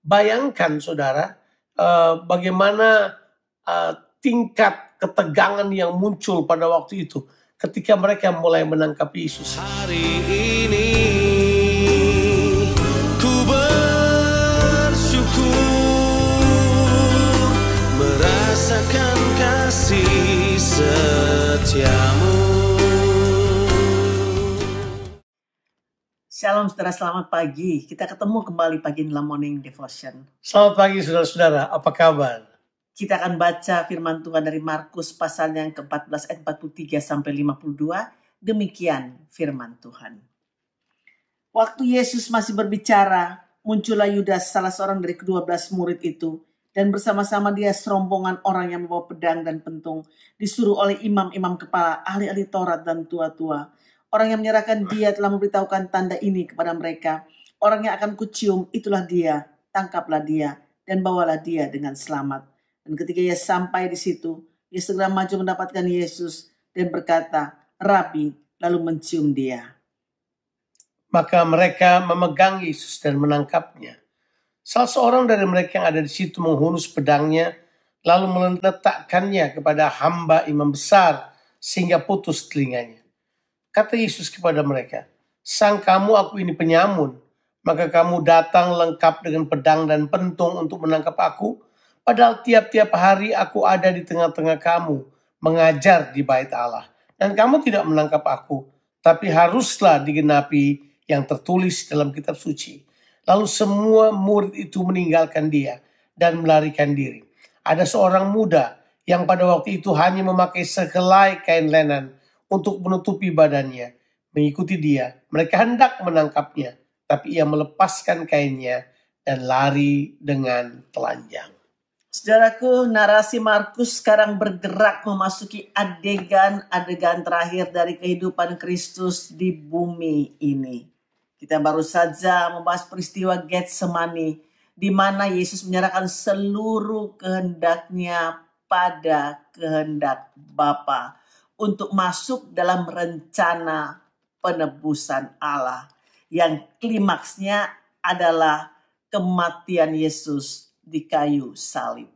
Bayangkan saudara, bagaimana tingkat ketegangan yang muncul pada waktu itu ketika mereka mulai menangkap Yesus. Hari ini ku bersyukur merasakan kasih setiamu. Shalom saudara, selamat pagi. Kita ketemu kembali pagi dalam Morning Devotion. Selamat pagi saudara-saudara, apa kabar? Kita akan baca firman Tuhan dari Markus pasal yang ke-14 ayat 43 sampai 52. Demikian firman Tuhan. Waktu Yesus masih berbicara, muncullah Yudas, salah seorang dari ke-12 murid itu, dan bersama-sama dia serombongan orang yang membawa pedang dan pentung, disuruh oleh imam-imam kepala, ahli-ahli Taurat dan tua-tua. Orang yang menyerahkan dia telah memberitahukan tanda ini kepada mereka. Orang yang akan kucium, itulah dia. Tangkaplah dia dan bawalah dia dengan selamat. Dan ketika ia sampai di situ, ia segera maju mendapatkan Yesus dan berkata, Rabi, lalu mencium dia. Maka mereka memegang Yesus dan menangkapnya. Salah seorang dari mereka yang ada di situ menghunus pedangnya, lalu meletakkannya kepada hamba imam besar sehingga putus telinganya. Kata Yesus kepada mereka, sangkamu aku ini penyamun, maka kamu datang lengkap dengan pedang dan pentung untuk menangkap aku, padahal tiap-tiap hari aku ada di tengah-tengah kamu, mengajar di bait Allah. Dan kamu tidak menangkap aku, tapi haruslah digenapi yang tertulis dalam kitab suci. Lalu semua murid itu meninggalkan dia dan melarikan diri. Ada seorang muda yang pada waktu itu hanya memakai sehelai kain lenan untuk menutupi badannya, mengikuti dia. Mereka hendak menangkapnya, tapi ia melepaskan kainnya dan lari dengan telanjang. Saudaraku, narasi Markus sekarang bergerak memasuki adegan-adegan terakhir dari kehidupan Kristus di bumi ini. Kita baru saja membahas peristiwa Getsemani, di mana Yesus menyerahkan seluruh kehendaknya pada kehendak Bapa untuk masuk dalam rencana penebusan Allah, yang klimaksnya adalah kematian Yesus di kayu salib.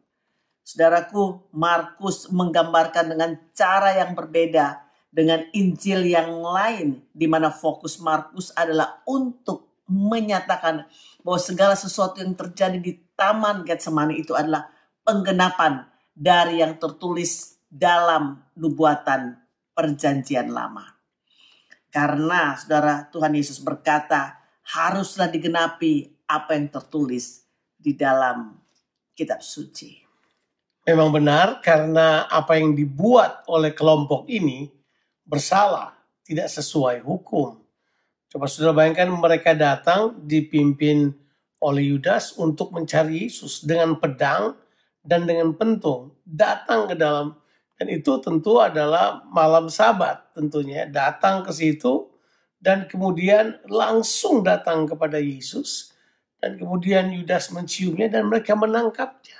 Saudaraku, Markus menggambarkan dengan cara yang berbeda dengan Injil yang lain, di mana fokus Markus adalah untuk menyatakan bahwa segala sesuatu yang terjadi di Taman Getsemani itu adalah penggenapan dari yang tertulis dalam nubuatan perjanjian lama. Karena saudara, Tuhan Yesus berkata, haruslah digenapi apa yang tertulis di dalam kitab suci. Memang benar, karena apa yang dibuat oleh kelompok ini bersalah, tidak sesuai hukum. Coba saudara bayangkan, mereka datang dipimpin oleh Yudas untuk mencari Yesus dengan pedang dan dengan pentung, datang ke dalam. Dan itu tentu adalah malam Sabat tentunya, datang ke situ dan kemudian langsung datang kepada Yesus. Dan kemudian Yudas menciumnya dan mereka menangkapnya.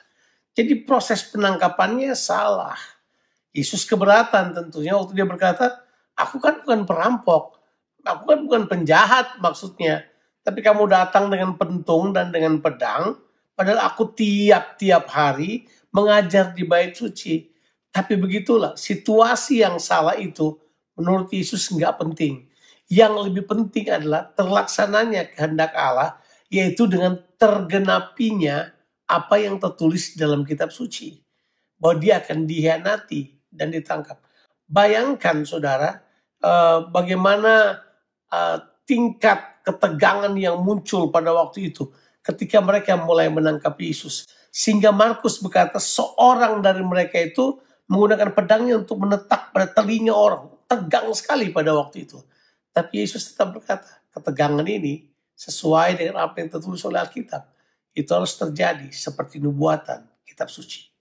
Jadi proses penangkapannya salah. Yesus keberatan tentunya waktu dia berkata, aku kan bukan perampok, aku kan bukan penjahat maksudnya. Tapi kamu datang dengan pentung dan dengan pedang, padahal aku tiap-tiap hari mengajar di bait suci. Tapi begitulah, situasi yang salah itu menurut Yesus nggak penting. Yang lebih penting adalah terlaksananya kehendak Allah, yaitu dengan tergenapinya apa yang tertulis dalam kitab suci. Bahwa dia akan dikhianati dan ditangkap. Bayangkan saudara, bagaimana tingkat ketegangan yang muncul pada waktu itu ketika mereka mulai menangkap Yesus. Sehingga Markus berkata seorang dari mereka itu menggunakan pedangnya untuk menetak pada telinga orang. Tegang sekali pada waktu itu. Tapi Yesus tetap berkata, ketegangan ini sesuai dengan apa yang tertulis oleh Alkitab. Itu harus terjadi seperti nubuatan kitab suci.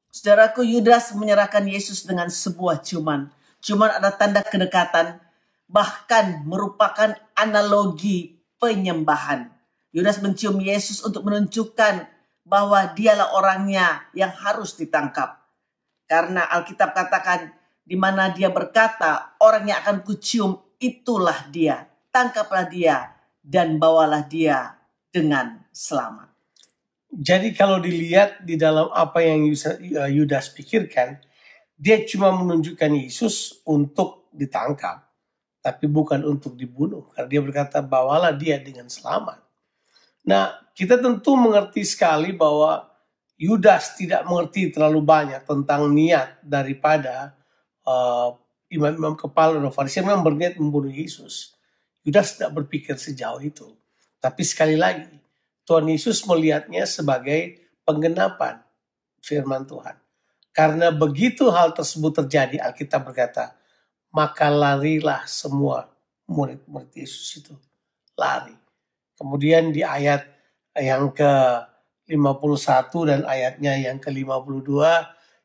Saudaraku, Yudas menyerahkan Yesus dengan sebuah ciuman. Ciuman ada tanda kedekatan, bahkan merupakan analogi penyembahan. Yudas mencium Yesus untuk menunjukkan bahwa dialah orangnya yang harus ditangkap. Karena Alkitab katakan, di mana dia berkata, orang yang akan kucium itulah dia. Tangkaplah dia dan bawalah dia dengan selamat. Jadi kalau dilihat di dalam apa yang Yudas pikirkan, dia cuma menunjukkan Yesus untuk ditangkap, tapi bukan untuk dibunuh. Karena dia berkata, bawalah dia dengan selamat. Nah, kita tentu mengerti sekali bahwa Yudas tidak mengerti terlalu banyak tentang niat daripada imam-imam kepala dan Farisi yang memang berniat membunuh Yesus. Yudas tidak berpikir sejauh itu. Tapi sekali lagi, Tuhan Yesus melihatnya sebagai penggenapan firman Tuhan. Karena begitu hal tersebut terjadi, Alkitab berkata, maka larilah semua murid-murid Yesus itu. Lari. Kemudian di ayat yang ke-51 dan ayatnya yang ke-52,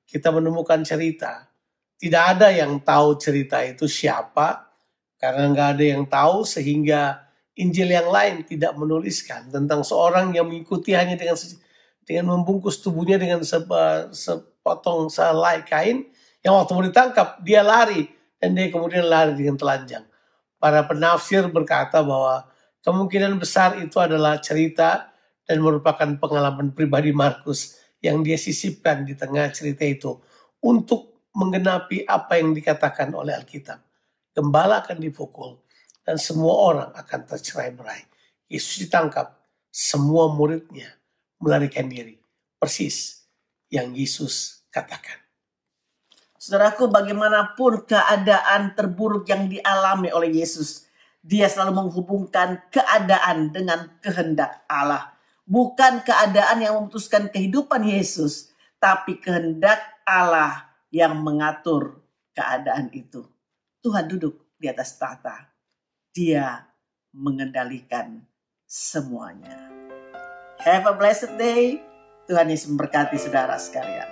kita menemukan cerita. Tidak ada yang tahu cerita itu siapa, karena nggak ada yang tahu sehingga Injil yang lain tidak menuliskan tentang seorang yang mengikuti hanya dengan membungkus tubuhnya dengan sepotong selai kain, yang waktu mau ditangkap dia lari dan dia kemudian lari dengan telanjang. Para penafsir berkata bahwa kemungkinan besar itu adalah cerita dan merupakan pengalaman pribadi Markus yang dia sisipkan di tengah cerita itu untuk menggenapi apa yang dikatakan oleh Alkitab. Gembala akan dipukul dan semua orang akan tercerai-berai. Yesus ditangkap, semua muridnya melarikan diri. Persis yang Yesus katakan. Saudaraku, bagaimanapun keadaan terburuk yang dialami oleh Yesus, dia selalu menghubungkan keadaan dengan kehendak Allah. Bukan keadaan yang memutuskan kehidupan Yesus, tapi kehendak Allah yang mengatur keadaan itu. Tuhan duduk di atas tahta. Dia mengendalikan semuanya. Have a blessed day. Tuhan Yesus memberkati saudara sekalian.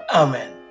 Amin.